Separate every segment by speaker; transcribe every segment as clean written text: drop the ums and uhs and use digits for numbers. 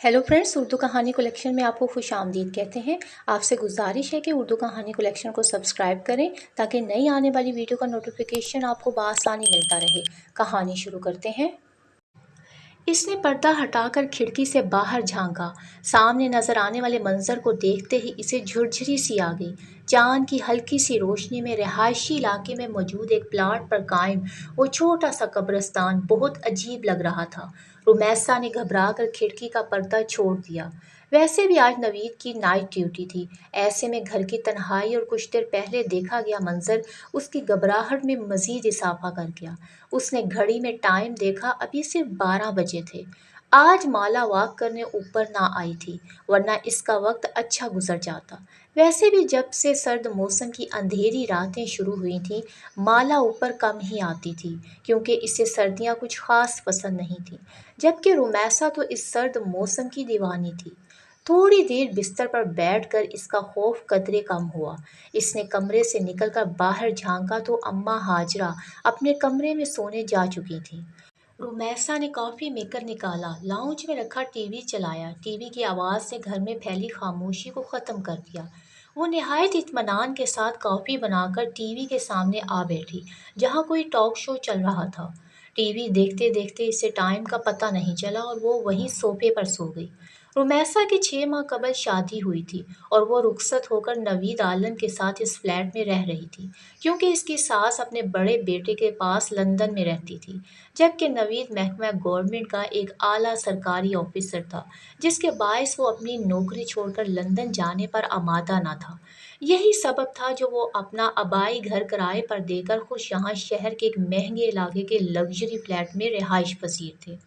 Speaker 1: Hello friends, Urdu कहानी collection में आपको खुश आमदीद कहते हैं। आपसे गुजारिश है कि उर्दू कहानी कलेक्शन को सब्सक्राइब करें ताकि नई आने वाली वीडियो का नोटिफिकेशन आपको बआसानी मिलता रहे। कहानी शुरू करते हैं। इसने पर्दा हटाकर खिड़की से बाहर झांका। सामने नजर आने वाले मंजर को देखते ही इसे झुरझुरी सी आ गई। चांद की हल्की सी रोशनी में रिहायशी इलाके में मौजूद एक प्लाट पर कायम वो छोटा सा कब्रिस्तान बहुत अजीब लग रहा था। रुमैसा ने घबराकर खिड़की का पर्दा छोड़ दिया। वैसे भी आज नवीद की नाइट ड्यूटी थी। ऐसे में घर की तन्हाई और कुछ देर पहले देखा गया मंजर उसकी घबराहट में मजीद इजाफा कर गया। उसने घड़ी में टाइम देखा, अभी सिर्फ 12 बजे थे। आज माला वॉक करने ऊपर ना आई थी, वरना इसका वक्त अच्छा गुजर जाता। वैसे भी जब से सर्द मौसम की अंधेरी रातें शुरू हुई थीं, माला ऊपर कम ही आती थी, क्योंकि इसे सर्दियां कुछ खास पसंद नहीं थीं। जबकि रुमैसा तो इस सर्द मौसम की दीवानी थी। थोड़ी देर बिस्तर पर बैठकर इसका खौफ कदरे कम हुआ। इसने कमरे से निकलकर बाहर झांका तो अम्मा हाजरा अपने कमरे में सोने जा चुकी थी। रुमैसा ने कॉफ़ी मेकर निकाला, लाउंज में रखा टीवी चलाया। टीवी की आवाज़ से घर में फैली खामोशी को ख़त्म कर दिया। वो निहायत इत्मीनान के साथ कॉफ़ी बनाकर टीवी के सामने आ बैठी, जहाँ कोई टॉक शो चल रहा था। टीवी देखते देखते इसे टाइम का पता नहीं चला और वो वहीं सोफे पर सो गई। रुमैसा की 6 माह कबल शादी हुई थी और वो रुखसत होकर नवीद आलम के साथ इस फ्लैट में रह रही थी, क्योंकि इसकी सास अपने बड़े बेटे के पास लंदन में रहती थी। जबकि नवीद महकमा गवर्नमेंट का एक आला सरकारी ऑफिसर था, जिसके बायस वो अपनी नौकरी छोड़कर लंदन जाने पर आमादा न था। यही सबब था जो वो अपना आबाई घर किराए पर देकर खुद यहाँ शहर के एक महंगे इलाके के लग्जरी फ्लैट में रिहाइश पसीर थे।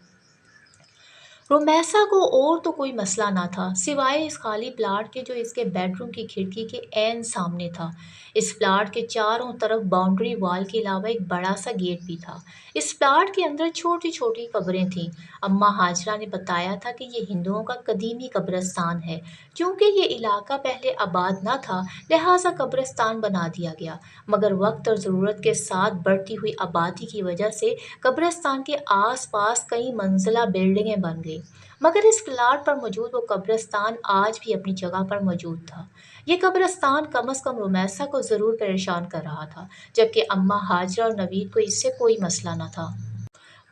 Speaker 1: रोमैसा को और तो कोई मसला ना था, सिवाय इस खाली प्लाट के जो इसके बेडरूम की खिड़की के ऐन सामने था। इस प्लाट के चारों तरफ बाउंड्री वॉल के अलावा एक बड़ा सा गेट भी था। इस प्लाट के अंदर छोटी छोटी कब्रें थीं। अम्मा हाजरा ने बताया था कि ये हिंदुओं का कदीमी कब्रिस्तान है। क्योंकि ये इलाका पहले आबाद न था, लिहाजा कब्रिस्तान बना दिया गया, मगर वक्त और ज़रूरत के साथ बढ़ती हुई आबादी की वजह से कब्रिस्तान के आस-पास कई मंजिला बिल्डिंगें बन गईं। मगर इस प्लाट पर मौजूद वो कब्रिस्तान आज भी अपनी जगह पर मौजूद था। ये कब्रिस्तान कम अज़ कम रुमैसा को ज़रूर परेशान कर रहा था, जबकि अम्मा हाजरा और नवीद को इससे कोई मसला न था।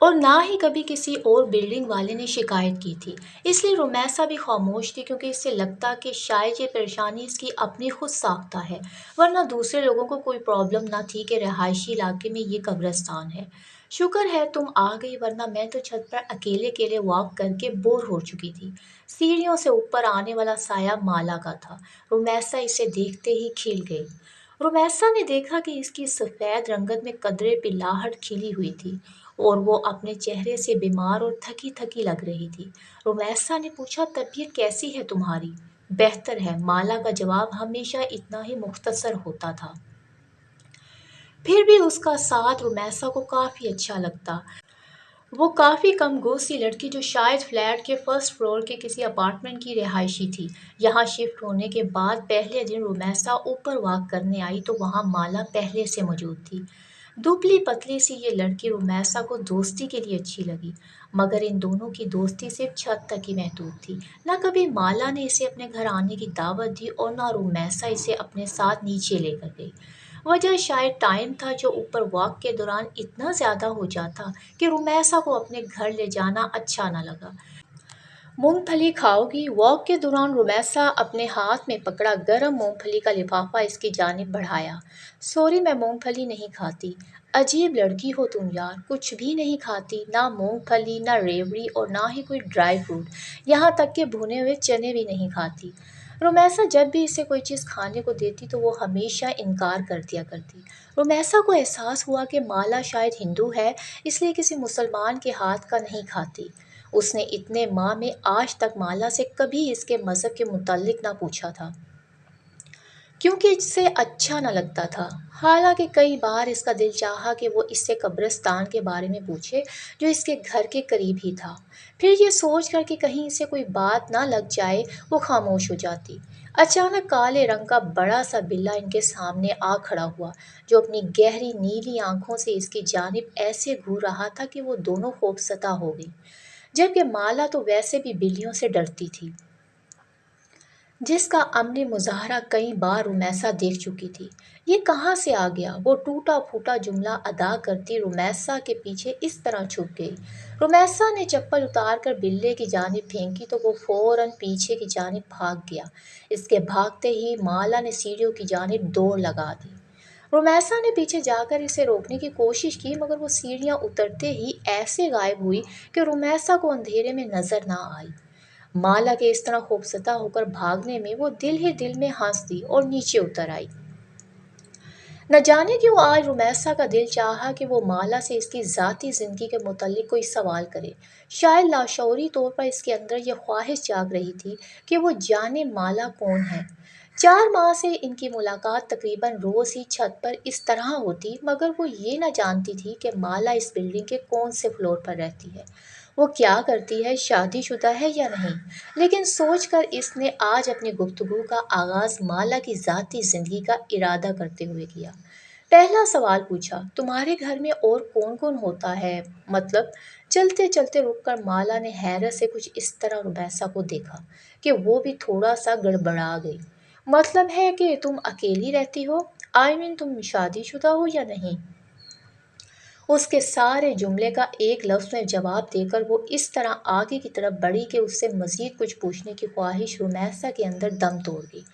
Speaker 1: और ना ही कभी किसी और बिल्डिंग वाले ने शिकायत की थी। इसलिए रुमैसा भी खामोश थी, क्योंकि इससे लगता कि शायद ये परेशानी इसकी अपनी खुद साख्ता है, वरना दूसरे लोगों को कोई प्रॉब्लम ना थी कि रहायशी इलाके में ये कब्रिस्तान है। शुक्र है तुम आ गई, वरना मैं तो छत पर अकेले अकेले वॉक करके बोर हो चुकी थी। सीढ़ियों से ऊपर आने वाला साया माला का था। रुमैसा इसे देखते ही खिल गई। रुमैसा ने देखा कि इसकी सफ़ेद रंगत में कदरे पिलाहट खिली हुई थी और वो अपने चेहरे से बीमार और थकी थकी लग रही थी। रुमैसा ने पूछा, तबीयत कैसी है तुम्हारी? बेहतर है, माला का जवाब हमेशा इतना ही मुख्तसर होता था। फिर भी उसका साथ रुमैसा को काफ़ी अच्छा लगता। वो काफ़ी कम गोर सी लड़की जो शायद फ्लैट के फर्स्ट फ्लोर के किसी अपार्टमेंट की रिहायशी थी। यहाँ शिफ्ट होने के बाद पहले दिन रुमैसा ऊपर वॉक करने आई तो वहाँ माला पहले से मौजूद थी। दुबली पतली सी ये लड़की रुमैसा को दोस्ती के लिए अच्छी लगी, मगर इन दोनों की दोस्ती सिर्फ छत तक ही महदूद थी। न कभी माला ने इसे अपने घर आने की दावत दी और न रुमैसा इसे अपने साथ नीचे लेकर गई। वजह शायद टाइम था जो ऊपर वॉक के दौरान इतना ज़्यादा हो जाता कि रुमैसा को अपने घर ले जाना अच्छा न लगा। मूंगफली खाओगी? वॉक के दौरान रुमैसा अपने हाथ में पकड़ा गरम मूंगफली का लिफाफा इसकी जानिब बढ़ाया। सॉरी, मैं मूंगफली नहीं खाती। अजीब लड़की हो तुम यार, कुछ भी नहीं खाती, ना मूंगफली, ना रेवड़ी और ना ही कोई ड्राई फ्रूट, यहाँ तक कि भुने हुए चने भी नहीं खाती। रुमैसा जब भी इसे कोई चीज़ खाने को देती तो वो हमेशा इनकार कर दिया करती। रुमैसा को एहसास हुआ कि माला शायद हिंदू है, इसलिए किसी मुसलमान के हाथ का नहीं खाती। उसने इतने माह में आज तक माला से कभी इसके मज़हब के मुतालिक ना पूछा था, क्योंकि इससे अच्छा न लगता था। हालांकि कई बार इसका दिल चाहा कि वो इससे कब्रिस्तान के बारे में पूछे, जो इसके घर के करीब ही था। फिर ये सोच कर कि कहीं इसे कोई बात ना लग जाए, वो खामोश हो जाती। अचानक काले रंग का बड़ा सा बिल्ला इनके सामने आ खड़ा हुआ, जो अपनी गहरी नीली आंखों से इसकी जानिब ऐसे घूर रहा था कि वो दोनों खौफसदा हो गई। जबकि माला तो वैसे भी बिल्लियों से डरती थी, जिसका अमली मुज़ाहरा कई बार रुमैसा देख चुकी थी। ये कहाँ से आ गया? वो टूटा-फूटा जुमला अदा करती रुमैसा के पीछे इस तरह छुप गई। रुमैसा ने चप्पल उतारकर बिल्ली की जानिब फेंकी तो वो फ़ौरन पीछे की जानिब भाग गया। इसके भागते ही माला ने सीढ़ियों की जानिब दौड़ लगा दी। रुमैसा ने पीछे जाकर इसे रोकने की कोशिश की, मगर वो सीढ़ियाँ उतरते ही ऐसे गायब हुई कि रुमैसा को अंधेरे में नज़र ना आई। माला के इस तरह खौफज़दा होकर भागने में वो दिल ही दिल में हंस दी और नीचे उतर आई। न जाने क्यों आज रुमैसा का दिल चाहा कि वो माला से इसकी ज़ाती ज़िंदगी के मुतल्लिक कोई सवाल करे। शायद लाशऊरी तौर पर इसके अंदर यह ख्वाहिश जाग रही थी कि वो जाने माला कौन है। 4 माह से इनकी मुलाकात तकरीबन रोज़ ही छत पर इस तरह होती, मगर वो ये न जानती थी कि माला इस बिल्डिंग के कौन से फ्लोर पर रहती है, वो क्या करती है, शादीशुदा है या नहीं। लेकिन सोचकर इसने आज अपनी गुफ्तगू का आगाज़ माला की ज़ाती ज़िंदगी का इरादा करते हुए किया। पहला सवाल पूछा, तुम्हारे घर में और कौन कौन होता है? मतलब चलते चलते रुककर माला ने हैरत से कुछ इस तरह रुबैसा को देखा कि वो भी थोड़ा सा गड़बड़ा गई। मतलब है कि तुम अकेली रहती हो? आई मीन तुम शादीशुदा हो या नहीं? उसके सारे जुमले का एक लफ्ज़ में जवाब देकर वो इस तरह आगे की तरफ बढ़ी कि उससे मज़ीद कुछ पूछने की ख्वाहिश रुमैसा के अंदर दम तोड़ गई।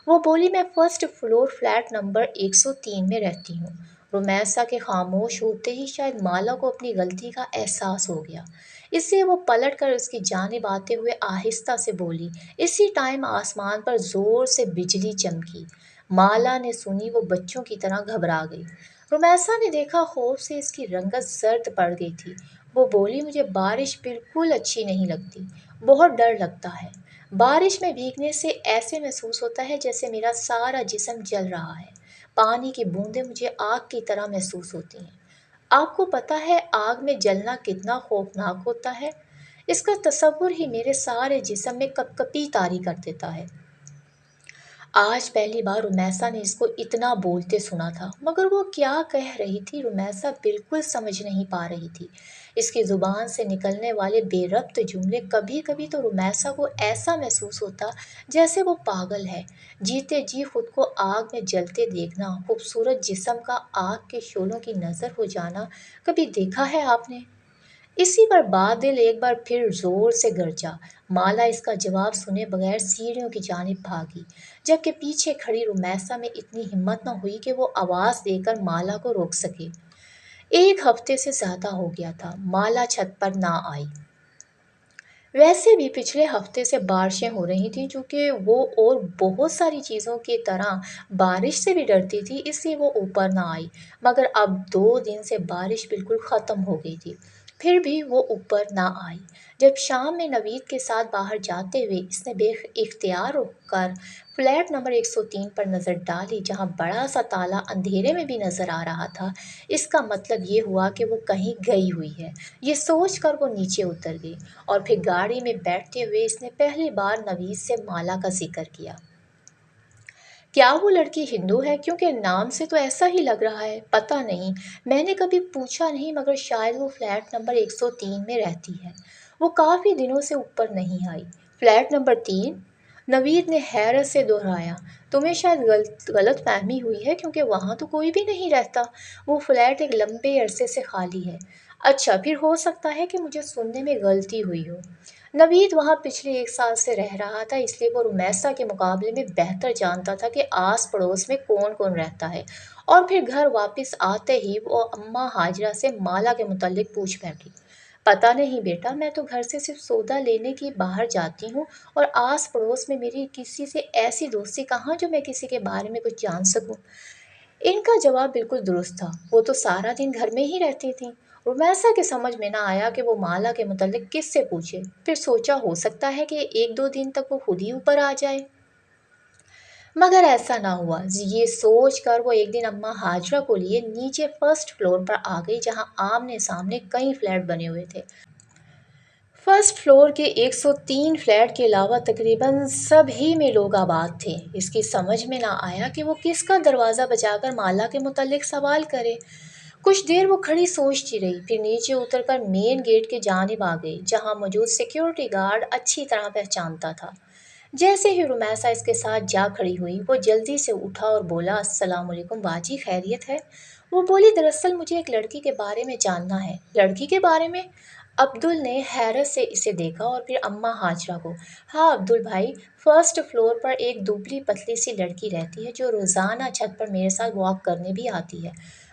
Speaker 1: वो बोली, मैं फर्स्ट फ्लोर फ्लैट नंबर 103 में रहती हूँ। रुमैसा के खामोश होते ही शायद माला को अपनी गलती का एहसास हो गया, इसलिए वो पलट कर उसकी जानिब आते हुए आहिस्ता से बोली। इसी टाइम आसमान पर ज़ोर से बिजली चमकी। माला ने सुनी वो बच्चों की तरह घबरा गई। रुमैसा ने देखा खौफ से इसकी रंगत जर्द पड़ गई थी। वो बोली, मुझे बारिश बिल्कुल अच्छी नहीं लगती, बहुत डर लगता है। बारिश में भीगने से ऐसे महसूस होता है जैसे मेरा सारा जिस्म जल रहा है। पानी की बूंदें मुझे आग की तरह महसूस होती हैं। आपको पता है आग में जलना कितना खौफनाक होता है? इसका तसव्वुर ही मेरे सारे जिस्म में कपकपी तारी कर देता है। आज पहली बार रुमैसा ने इसको इतना बोलते सुना था, मगर वो क्या कह रही थी रुमैसा बिल्कुल समझ नहीं पा रही थी। इसकी ज़ुबान से निकलने वाले बेरब्त जुमले, कभी कभी तो रुमैसा को ऐसा महसूस होता जैसे वो पागल है। जीते जी खुद को आग में जलते देखना, खूबसूरत जिस्म का आग के शोलों की नज़र हो जाना, कभी देखा है आपने? इसी पर बादल एक बार फिर जोर से गरजा। माला इसका जवाब सुने बगैर सीढ़ियों की जानिब भागी, जबकि पीछे खड़ी रुमैसा में इतनी हिम्मत न हुई कि वो आवाज़ देकर माला को रोक सके। 1 हफ्ते से ज़्यादा हो गया था माला छत पर ना आई। वैसे भी पिछले हफ्ते से बारिशें हो रही थीं, चूँकि वो और बहुत सारी चीज़ों की तरह बारिश से भी डरती थी, इसलिए वो ऊपर ना आई। मगर अब 2 दिन से बारिश बिल्कुल ख़त्म हो गई थी, फिर भी वो ऊपर ना आई। जब शाम में नवीद के साथ बाहर जाते हुए इसने बेइख्तियार होकर फ्लैट नंबर 103 पर नज़र डाली, जहाँ बड़ा सा ताला अंधेरे में भी नज़र आ रहा था, इसका मतलब ये हुआ कि वो कहीं गई हुई है। ये सोचकर वो नीचे उतर गई और फिर गाड़ी में बैठते हुए इसने पहली बार नवीद से माला का जिक्र किया। क्या वो लड़की हिंदू है? क्योंकि नाम से तो ऐसा ही लग रहा है। पता नहीं, मैंने कभी पूछा नहीं, मगर शायद वो फ्लैट नंबर 103 में रहती है। वो काफ़ी दिनों से ऊपर नहीं आई। Flat number 3? नवीद ने हैरत से दोहराया। तुम्हें शायद गलत फहमी हुई है, क्योंकि वहाँ तो कोई भी नहीं रहता। वो फ्लैट एक लंबे अरसे से खाली है। अच्छा, फिर हो सकता है कि मुझे सुनने में गलती हुई हो। नवीद वहाँ पिछले 1 साल से रह रहा था, इसलिए वो रुमैसा के मुकाबले में बेहतर जानता था कि आस पड़ोस में कौन कौन रहता है। और फिर घर वापस आते ही वो अम्मा हाजरा से माला के मुतल्लिक पूछ बैठी। पता नहीं बेटा, मैं तो घर से सिर्फ सौदा लेने की बाहर जाती हूँ, और आस पड़ोस में मेरी किसी से ऐसी दोस्ती कहाँ जो मैं किसी के बारे में कुछ जान सकूँ। इनका जवाब बिल्कुल दुरुस्त था। वो तो सारा दिन घर में ही रहती थीं। रुमैसा के समझ में ना आया कि वो माला के मुतल्लिक किससे पूछे। फिर सोचा हो सकता है कि 1-2 दिन तक वो खुद ही ऊपर आ जाए। मगर ऐसा ना हुआ। ये सोच कर वो एक दिन अम्मा हाजरा को लिए नीचे फर्स्ट फ्लोर पर आ गई, जहाँ आमने सामने कई फ्लैट बने हुए थे। फर्स्ट फ्लोर के 103 फ्लैट के अलावा तकरीबन सभी में लोग आबाद थे। इसकी समझ में ना आया कि वो किसका दरवाज़ा बजाकर माला के मुतल्लिक सवाल करे। کچھ دیر وہ کھڑی سوچتی رہی، پھر نیچے اتر کر مین گیٹ کے جانب آ گئی جہاں موجود سیکیورٹی گارڈ اچھی طرح پہچانتا تھا۔ جیسے ہی رمیسا اس کے ساتھ جا کھڑی ہوئی، وہ جلدی سے اٹھا اور بولا، السلام علیکم باجی، خیریت ہے؟ وہ بولی، دراصل مجھے ایک لڑکی کے بارے میں جاننا ہے۔ لڑکی کے بارے میں؟ عبدل نے حیرت سے اسے دیکھا اور پھر اماں ہاجرہ کو۔ ہاں عبدل بھائی، فرسٹ فلور پر ایک دبلی پتلی سی لڑکی رہتی ہے جو روزانہ چھت پر میرے ساتھ واک کرنے بھی آتی ہے،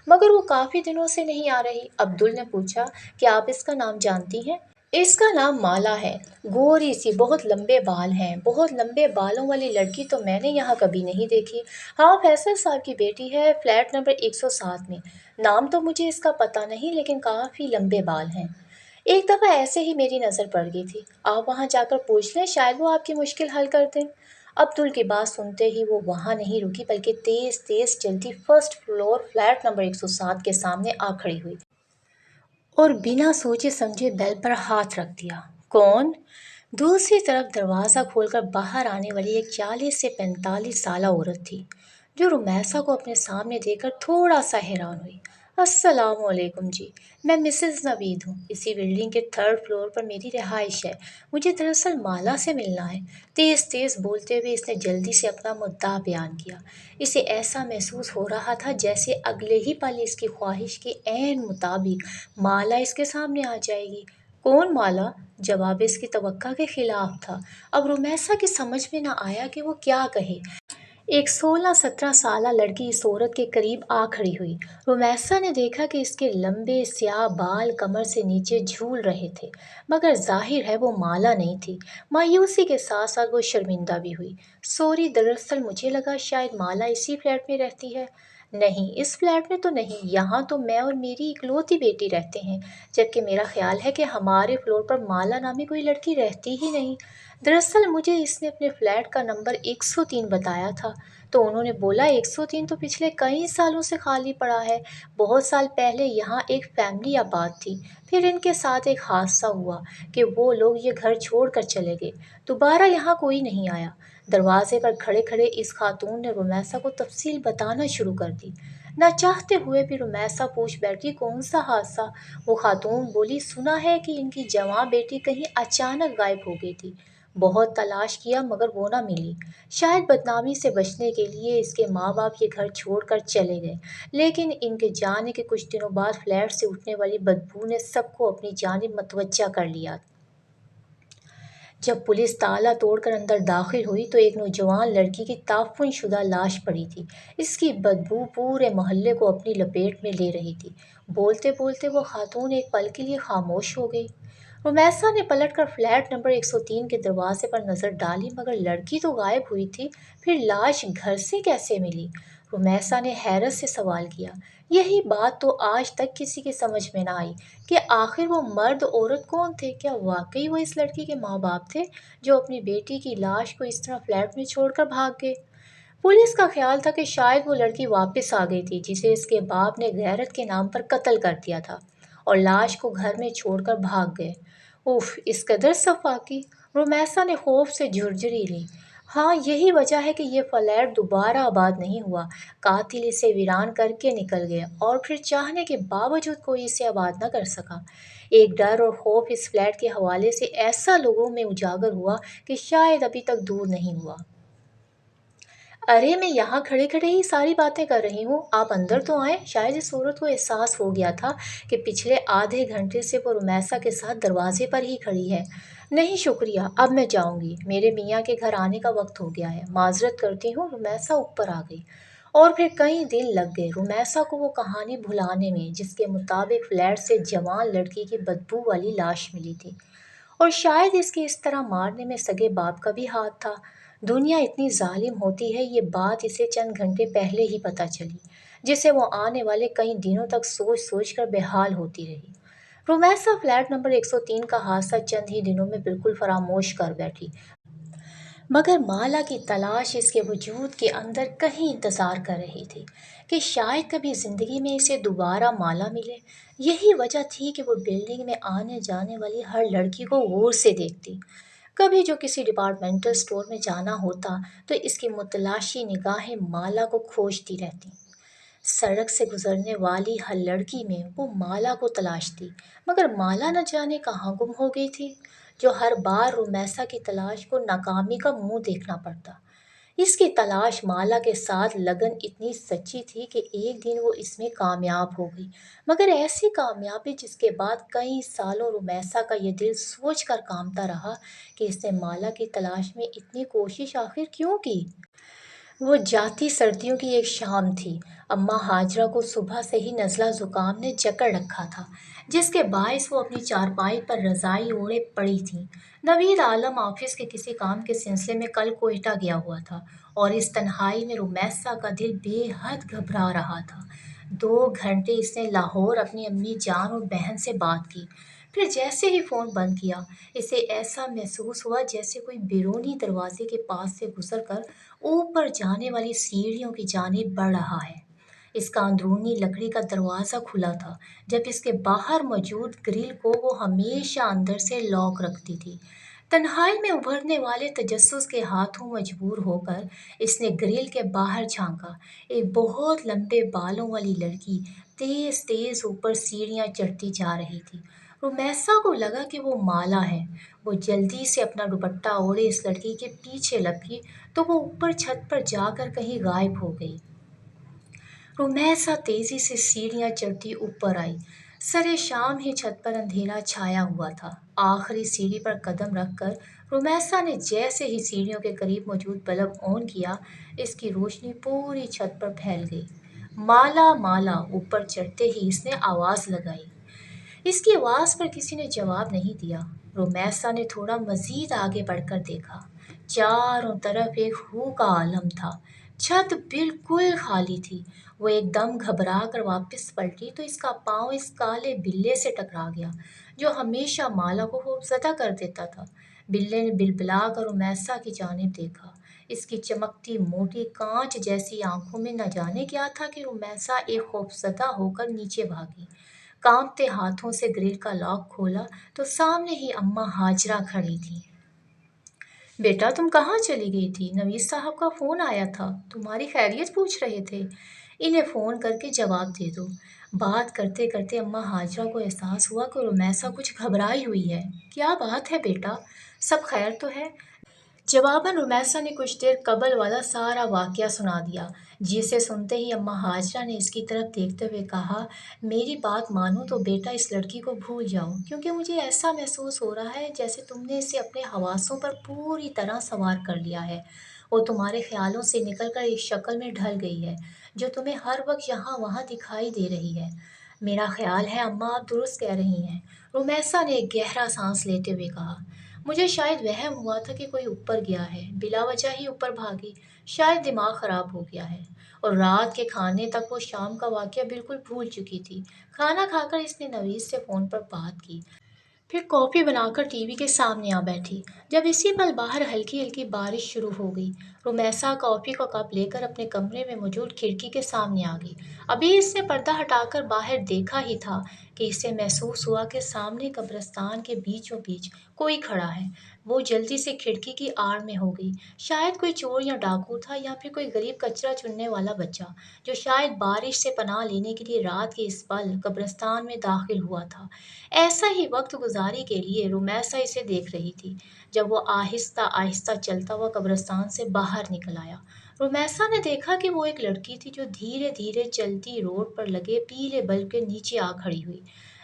Speaker 1: مگر وہ کافی دنوں سے نہیں آ رہی۔ عبدل نے پوچھا، کیا آپ اس کا نام جانتی ہیں؟ اس کا نام مالا ہے، گوری سی، بہت لمبے بال ہیں۔ بہت لمبے بالوں والی لڑکی تو میں نے یہاں کبھی نہیں دیکھی۔ ہاں فیصل صاحب کی بیٹی ہے، فلیٹ نمبر 107 میں۔ نام تو مجھے اس کا پتہ نہیں، لیکن کافی لمبے بال ہیں۔ ایک دفعہ ایسے ہی میری نظر پڑ گئی تھی، آپ وہاں جا کر پوچھ لیں، شاید وہ آپ کی مشکل حل کر دیں۔ عبدل کی بات سنتے ہی وہ وہاں نہیں رکی بلکہ تیز تیز چلتی فرسٹ فلور فلیٹ نمبر 107 کے سامنے آ کھڑی ہوئی اور بنا سوچے سمجھے بیل پر ہاتھ رکھ دیا۔ کون؟ دوسری طرف دروازہ کھول کر باہر آنے والی ایک 40 سے 45 سالہ عورت تھی جو رمیسا کو اپنے سامنے دیکھ کر تھوڑا سا حیران ہوئی۔ السلام علیکم جی، میں مسز نوید ہوں، اسی بلڈنگ کے 3rd فلور پر میری رہائش ہے، مجھے دراصل مالا سے ملنا ہے۔ تیز تیز بولتے ہوئے اس نے جلدی سے اپنا مدعا بیان کیا۔ اسے ایسا محسوس ہو رہا تھا جیسے اگلے ہی پل اس کی خواہش کے عین مطابق مالا اس کے سامنے آ جائے گی۔ کون مالا؟ جواب اس کی توقع کے خلاف تھا۔ اب رمیسا کی سمجھ میں نہ آیا کہ وہ کیا کہے۔ ایک 16-17 سالہ لڑکی اس عورت کے قریب آ کھڑی ہوئی۔ رمیسا نے دیکھا کہ اس کے لمبے سیاہ بال کمر سے نیچے جھول رہے تھے، مگر ظاہر ہے وہ مالا نہیں تھی۔ مایوسی کے ساتھ ساتھ وہ شرمندہ بھی ہوئی۔ سوری، دراصل مجھے لگا شاید مالا اسی فلیٹ میں رہتی ہے۔ نہیں، اس فلیٹ میں تو نہیں، یہاں تو میں اور میری اکلوتی بیٹی رہتے ہیں، جبکہ میرا خیال ہے کہ ہمارے فلور پر مالا نامی کوئی لڑکی رہتی ہی نہیں۔ دراصل مجھے اس نے اپنے فلیٹ کا نمبر 103 بتایا تھا، تو انہوں نے بولا 103 تو پچھلے کئی سالوں سے خالی پڑا ہے، بہت سال پہلے یہاں ایک فیملی آباد تھی، پھر ان کے ساتھ ایک حادثہ ہوا کہ وہ لوگ یہ گھر چھوڑ کر چلے گئے، دوبارہ یہاں کوئی نہیں آیا۔ دروازے پر کھڑے کھڑے اس خاتون نے رمیسا کو تفصیل بتانا شروع کر دی۔ نہ چاہتے ہوئے بھی رمیسا پوچھ بیٹھی، کون سا حادثہ؟ وہ خاتون بولی، سنا ہے کہ ان کی جوان بیٹی کہیں اچانک غائب ہو گئی تھی، بہت تلاش کیا مگر وہ نہ ملی، شاید بدنامی سے بچنے کے لیے اس کے ماں باپ یہ گھر چھوڑ کر چلے گئے، لیکن ان کے جانے کے کچھ دنوں بعد فلیٹ سے اٹھنے والی بدبو نے سب کو اپنی جانب متوجہ کر لیا۔ جب پولیس تالا توڑ کر اندر داخل ہوئی تو ایک نوجوان لڑکی کی تعفن شدہ لاش پڑی تھی، اس کی بدبو پورے محلے کو اپنی لپیٹ میں لے رہی تھی۔ بولتے بولتے وہ خاتون ایک پل کے لیے خاموش ہو گئی۔ رمیسا نے پلٹ کر فلیٹ نمبر 103 کے دروازے پر نظر ڈالی، مگر لڑکی تو غائب ہوئی تھی، پھر لاش گھر سے کیسے ملی؟ رمیسا نے حیرت سے سوال کیا۔ یہی بات تو آج تک کسی کی سمجھ میں نہ آئی کہ آخر وہ مرد عورت کون تھے؟ کیا واقعی وہ اس لڑکی کے ماں باپ تھے جو اپنی بیٹی کی لاش کو اس طرح فلیٹ میں چھوڑ کر بھاگ گئے؟ پولیس کا خیال تھا کہ شاید وہ لڑکی واپس آ گئی تھی جسے اس کے باپ نے غیرت کے نام پر قتل کر دیا تھا اور لاش کو گھر میں چھوڑ کر بھاگ گئے۔ اف، اس قدر صفاقی! رمیسا نے خوف سے جھرجھری لی۔ ہاں، یہی وجہ ہے کہ یہ فلیٹ دوبارہ آباد نہیں ہوا، قاتل اسے ویران کر کے نکل گیا اور پھر چاہنے کے باوجود کوئی اسے آباد نہ کر سکا۔ ایک ڈر اور خوف اس فلیٹ کے حوالے سے ایسا لوگوں میں اجاگر ہوا کہ شاید ابھی تک دور نہیں ہوا۔ ارے میں یہاں کھڑے کھڑے ہی ساری باتیں کر رہی ہوں، آپ اندر تو آئیں۔ شاید اس عورت کو احساس ہو گیا تھا کہ پچھلے آدھے گھنٹے سے وہ رمیسا کے ساتھ دروازے پر ہی کھڑی ہے۔ نہیں شکریہ، اب میں جاؤں گی، میرے میاں کے گھر آنے کا وقت ہو گیا ہے، معذرت کرتی ہوں۔ رمیسا اوپر آ گئی اور پھر کئی دن لگ گئے رمیسا کو وہ کہانی بھلانے میں جس کے مطابق فلیٹ سے جوان لڑکی کی بدبو والی لاش ملی تھی، اور شاید اس کے اس طرح مارنے میں سگے باپ کا بھی ہاتھ تھا۔ دنیا اتنی ظالم ہوتی ہے، یہ بات اسے چند گھنٹے پہلے ہی پتہ چلی، جسے وہ آنے والے کئی دنوں تک سوچ سوچ کر بے حال ہوتی رہی۔ رمیسا فلیٹ نمبر 103 کا حادثہ چند ہی دنوں میں بالکل فراموش کر بیٹھی، مگر مالا کی تلاش اس کے وجود کے اندر کہیں انتظار کر رہی تھی کہ شاید کبھی زندگی میں اسے دوبارہ مالا ملے۔ یہی وجہ تھی کہ وہ بلڈنگ میں آنے جانے والی ہر لڑکی کو غور سے دیکھتی۔ کبھی جو کسی ڈپارٹمنٹل سٹور میں جانا ہوتا تو اس کی متلاشی نگاہیں مالا کو کھوجتی رہتی۔ सड़क से गुजरने वाली हर लड़की में वो माला को तलाशती, मगर माला न जाने कहाँ गुम हो गई थी, जो हर बार रुमैसा की तलाश को नाकामी का मुंह देखना पड़ता। इसकी तलाश माला के साथ लगन इतनी सच्ची थी कि एक दिन वो इसमें कामयाब हो गई, मगर ऐसी कामयाबी जिसके बाद कई सालों रुमैसा का ये दिल सोच कर कामता रहा कि इसने माला की तलाश में इतनी कोशिश आखिर क्यों की। वो जाती सर्दियों की एक शाम थी। अम्मा हाजरा को सुबह से ही नज़ला ज़ुकाम ने जकड़ रखा था, जिसके बायस वो अपनी चारपाई पर रज़ाई ओढ़े पड़ी थीं। नवीद आलम ऑफिस के किसी काम के सिलसिले में कल कोयटा गया हुआ था, और इस तन्हाई में रुमैसा का दिल बेहद घबरा रहा था। 2 घंटे इसने लाहौर अपनी अम्मी जान और बहन से बात की। फिर जैसे ही फ़ोन बंद किया, इसे ऐसा महसूस हुआ जैसे कोई बैरूनी दरवाजे के पास से गुजरकर ऊपर जाने वाली सीढ़ियों की जानिब बढ़ रहा है। इसका अंदरूनी लकड़ी का दरवाज़ा खुला था, जब इसके बाहर मौजूद ग्रिल को वो हमेशा अंदर से लॉक रखती थी। तन्हाई में उभरने वाले तजस्सुस के हाथों मजबूर होकर इसने ग्रिल के बाहर झांका। एक बहुत लंबे बालों वाली लड़की तेज तेज ऊपर सीढ़ियां चढ़ती जा रही थी। रुमैसा को लगा कि वो माला है। वो जल्दी से अपना दुपट्टा ओढ़े इस लड़की के पीछे लपकी, तो वो ऊपर छत पर जाकर कहीं गायब हो गई। रुमैसा तेजी से सीढ़ियां चढ़ती ऊपर आई। सरे शाम ही छत पर अंधेरा छाया हुआ था। आखिरी सीढ़ी पर कदम रखकर रुमैसा ने जैसे ही सीढ़ियों के करीब मौजूद बल्ब ऑन किया, इसकी रोशनी पूरी छत पर फैल गई। माला माला, ऊपर चढ़ते ही इसने आवाज लगाई। इसकी आवाज पर किसी ने जवाब नहीं दिया। रोमैसा ने थोड़ा मजीद आगे बढ़कर देखा। चारों तरफ एक हू का आलम था। छत बिल्कुल खाली थी। वो एकदम घबरा कर वापस पलटी तो इसका पाँव इस काले बिल्ले से टकरा गया, जो हमेशा माला को खौफजदा कर देता था। बिल्ले ने बिलबिला कर रोमैसा की जानिब देखा। इसकी चमकती मोटी कांच जैसी आंखों में न जाने क्या था कि रोमैसा एक खौफजदा होकर नीचे भागी। कांपते हाथों से ग्रिल का लॉक खोला तो सामने ही अम्मा हाजरा खड़ी थी। बेटा, तुम कहाँ चली गई थी? नवीद साहब का फ़ोन आया था, तुम्हारी खैरियत पूछ रहे थे। इन्हें फ़ोन करके जवाब दे दो। बात करते करते अम्मा हाजरा को एहसास हुआ कि रुमैसा कुछ घबराई हुई है। क्या बात है बेटा, सब खैर तो है? जवाबन रुमैसा ने कुछ देर कबल वाला सारा वाकया सुना दिया, जिसे सुनते ही अम्मा हाजरा ने इसकी तरफ देखते हुए कहा, मेरी बात मानो तो बेटा इस लड़की को भूल जाओ, क्योंकि मुझे ऐसा महसूस हो रहा है जैसे तुमने इसे अपने हवासों पर पूरी तरह सवार कर लिया है। वो तुम्हारे ख्यालों से निकलकर एक शक्ल में ढल गई है, जो तुम्हें हर वक्त यहाँ वहाँ दिखाई दे रही है। मेरा ख्याल है अम्मा आप दुरुस्त कह रही हैं, रुमैसा ने एक गहरा सांस लेते हुए कहा। मुझे शायद वहम हुआ था कि कोई ऊपर गया है, बिला वजह ही ऊपर भागी। शायद दिमाग खराब हो गया है। और रात के खाने तक वो शाम का वाकया बिल्कुल भूल चुकी थी। खाना खाकर इसने नवीद से फ़ोन पर बात की, फिर कॉफ़ी बनाकर टीवी के सामने आ बैठी। जब इसी पल बाहर हल्की हल्की बारिश शुरू हो गई। रुमैसा कॉफ़ी का कप लेकर अपने कमरे में मौजूद खिड़की के सामने आ गई। अभी इसने पर्दा हटाकर बाहर देखा ही था कि इसे महसूस हुआ कि सामने कब्रिस्तान के बीचों बीच कोई खड़ा है। वो जल्दी से खिड़की की आड़ में हो गई। शायद कोई चोर या डाकू था, या फिर कोई गरीब कचरा चुनने वाला बच्चा, जो शायद बारिश से पनाह लेने के लिए रात के इस पल कब्रिस्तान में दाखिल हुआ था। ऐसा ही वक्त गुजारी के लिए रुमैसा इसे देख रही थी, जब वो आहिस्ता आहिस्ता चलता हुआ कब्रिस्तान से बाहर निकल आया। रुमैसा ने देखा कि वो एक लड़की थी, जो धीरे धीरे चलती रोड पर लगे पीले बल्ब के नीचे आ खड़ी हुई।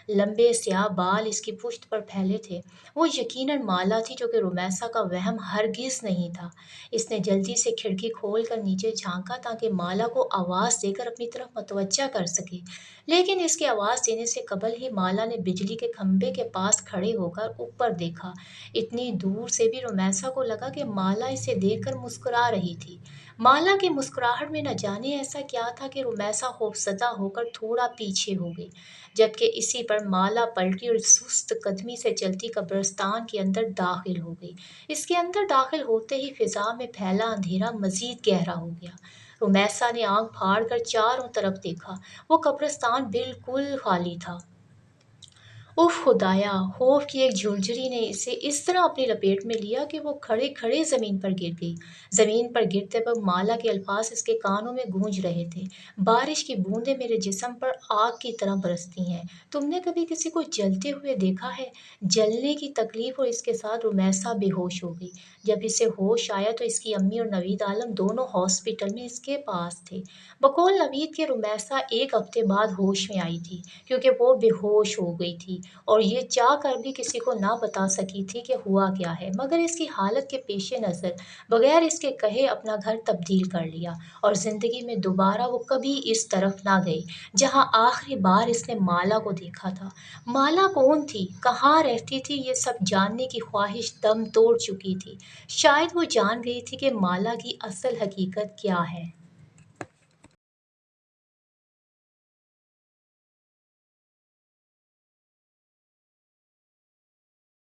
Speaker 1: लंबे स्याह बाल इसकी पुश्त पर फैले थे। वो यकीनन माला थी, जो कि रुमैसा का वहम हरगिज नहीं था। इसने जल्दी से खिड़की खोल कर नीचे झांका, ताकि माला को आवाज़ देकर अपनी तरफ मतवज्जा कर सके। लेकिन इसकी आवाज़ देने से कबल ही माला ने बिजली के खंभे के पास खड़े होकर ऊपर देखा। इतनी दूर से भी रुमैसा को लगा कि माला इसे देखकर मुस्कुरा रही थी। माला की मुस्कुराहट में न जाने ऐसा क्या था कि रुमैसा खौफजदा होकर थोड़ा पीछे हो गई, जबकि इसी पर माला पलटी और सुस्त कदमी से चलती कब्रिस्तान के अंदर दाखिल हो गई। इसके अंदर दाखिल होते ही फिजा में फैला अंधेरा मजीद गहरा हो गया। रुमैसा ने आंख फाड़ कर चारों तरफ देखा। वो कब्रिस्तान बिल्कुल खाली था। उफ़ खुदाया! खौफ की एक झुरझुरी ने इसे इस तरह अपनी लपेट में लिया कि वो खड़े-खड़े ज़मीन पर गिर गई। ज़मीन पर गिरते वक़्त माला के अल्फ़ाज़ इसके कानों में गूंज रहे थे। बारिश की बूंदें मेरे जिस्म पर आग की तरह बरसती हैं। तुमने कभी किसी को जलते हुए देखा है? जलने की तकलीफ़ और इसके साथ रुमैसा बेहोश हो गई। जब इसे होश आया तो इसकी अम्मी और नवीद आलम दोनों हॉस्पिटल में इसके पास थे। बकौल नवीद के रुमैसा 1 हफ़्ते बाद होश में आई थी, क्योंकि वो बेहोश हो गई थी और ये चाह कर भी किसी को ना बता सकी थी कि हुआ क्या है, मगर इसकी हालत के पेश नज़र बगैर इसके कहे अपना घर तब्दील कर लिया और ज़िंदगी में दोबारा वो कभी इस तरफ ना गई जहाँ आखिरी बार इसने माला को देखा था। माला कौन थी, कहाँ रहती थी, ये सब जानने की ख्वाहिश दम तोड़ चुकी थी। शायद वो जान गई थी कि माला की असल हकीकत क्या है।